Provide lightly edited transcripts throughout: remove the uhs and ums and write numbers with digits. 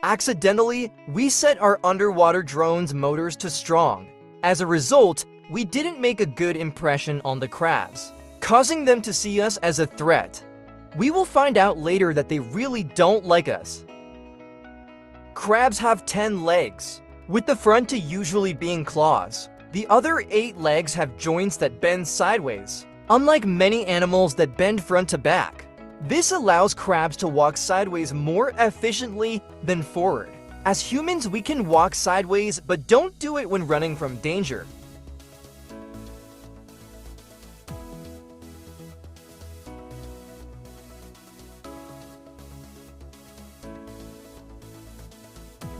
Accidentally, we set our underwater drone's motors to strong. As a result, we didn't make a good impression on the crabs, causing them to see us as a threat. We will find out later that they really don't like us. Crabs have 10 legs, with the front to usually being claws. The other 8 legs have joints that bend sideways, unlike many animals that bend front to back. This allows crabs to walk sideways more efficiently than forward. As humans, we can walk sideways, but don't do it when running from danger.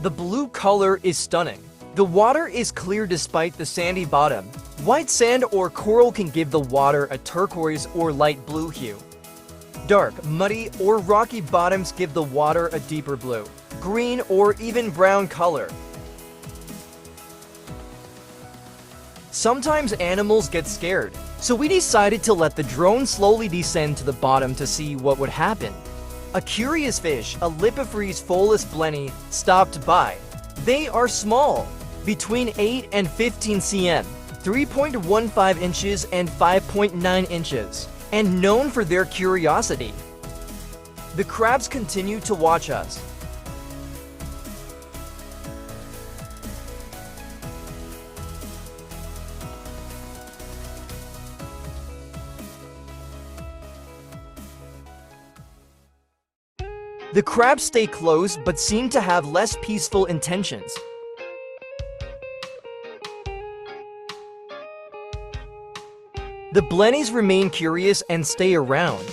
The blue color is stunning. The water is clear despite the sandy bottom. White sand or coral can give the water a turquoise or light blue hue. Dark, muddy, or rocky bottoms give the water a deeper blue, green, or even brown color. Sometimes animals get scared, so we decided to let the drone slowly descend to the bottom to see what would happen. A curious fish, a Lipophrys pholis blenny, stopped by. They are small, between 8 and 15 cm, 3.15 inches and 5.9 inches, and known for their curiosity. The crabs continue to watch us. The crabs stay close but seem to have less peaceful intentions. The blennies remain curious and stay around.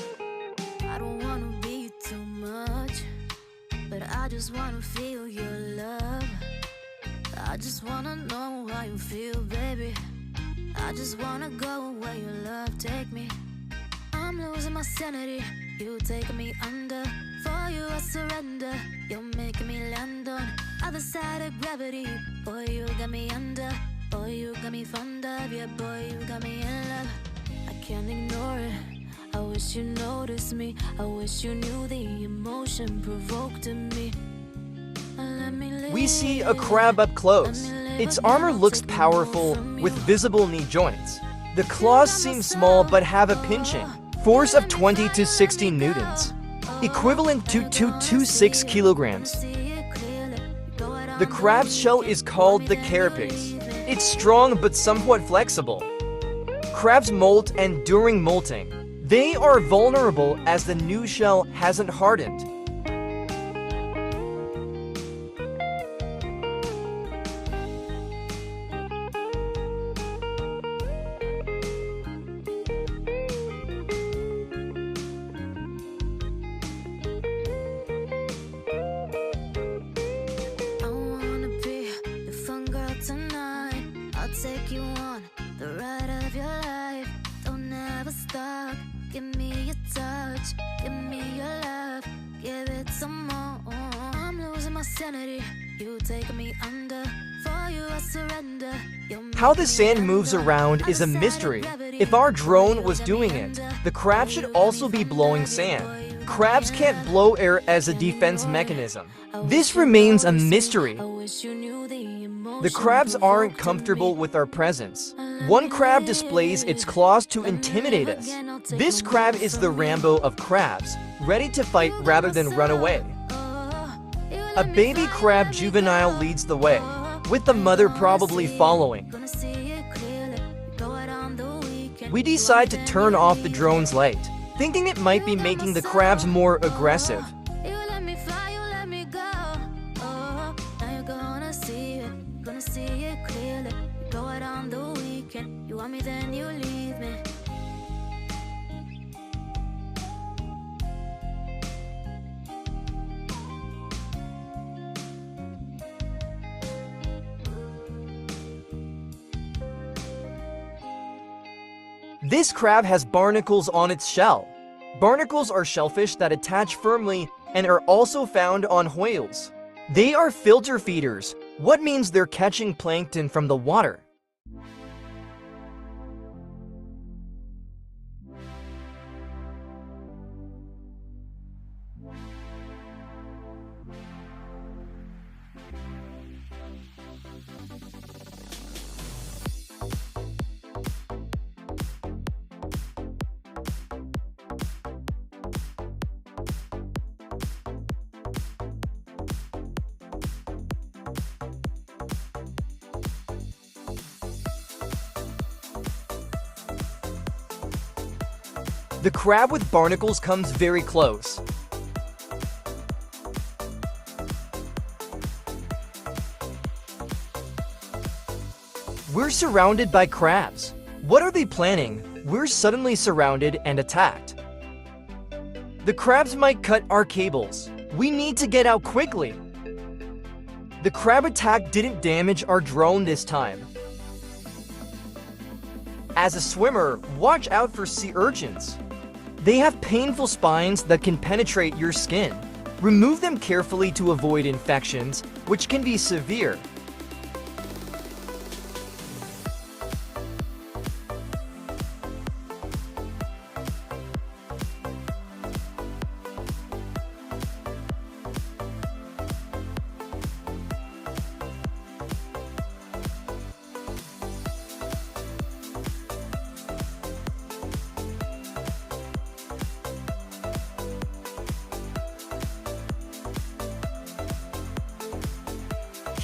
I don't wanna be too much, but I just wanna feel your love. I just wanna know how you feel, baby. I just wanna go where your love take me. I'm losing my sanity, you taking me under. For you I surrender, you're making me land on other side of gravity. Boy, you got me under, boy, you got me fond of. Yeah, boy, you got me in love. I can't ignore it, I wish you noticed me. I wish you knew the emotion provoked in me. We see a crab up close. Its armor looks powerful with visible knee joints. The claws seem small but have a pinching force of 20 to 60 newtons, equivalent to 226 kilograms. The crab's shell is called the carapace. It's strong but somewhat flexible. Crabs molt, and during molting, they are vulnerable as the new shell hasn't hardened. Take you on the ride of your life. Don't ever stop. Give me your touch. Give me your love. Give it some more. I'm losing my sanity. You take me under. For you I surrender. How the sand moves around is a mystery. If our drone was doing it, the crab should also be blowing sand. Crabs can't blow air as a defense mechanism. This remains a mystery. The crabs aren't comfortable with our presence. One crab displays its claws to intimidate us. This crab is the Rambo of crabs, ready to fight rather than run away. A baby crab juvenile leads the way, with the mother probably following. We decide to turn off the drone's light, thinking it might be making the crabs more aggressive. This crab has barnacles on its shell. Barnacles are shellfish that attach firmly and are also found on whales. They are filter feeders, what means they're catching plankton from the water. The crab with barnacles comes very close. We're surrounded by crabs. What are they planning? We're suddenly surrounded and attacked. The crabs might cut our cables. We need to get out quickly. The crab attack didn't damage our drone this time. As a swimmer, watch out for sea urchins. They have painful spines that can penetrate your skin. Remove them carefully to avoid infections, which can be severe.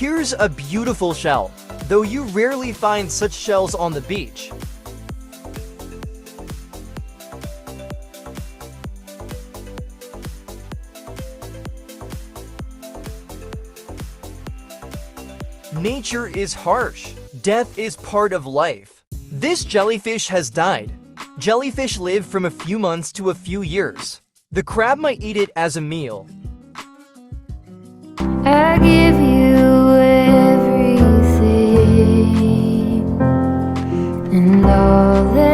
Here's a beautiful shell, though you rarely find such shells on the beach. Nature is harsh. Death is part of life. This jellyfish has died. Jellyfish live from a few months to a few years. The crab might eat it as a meal.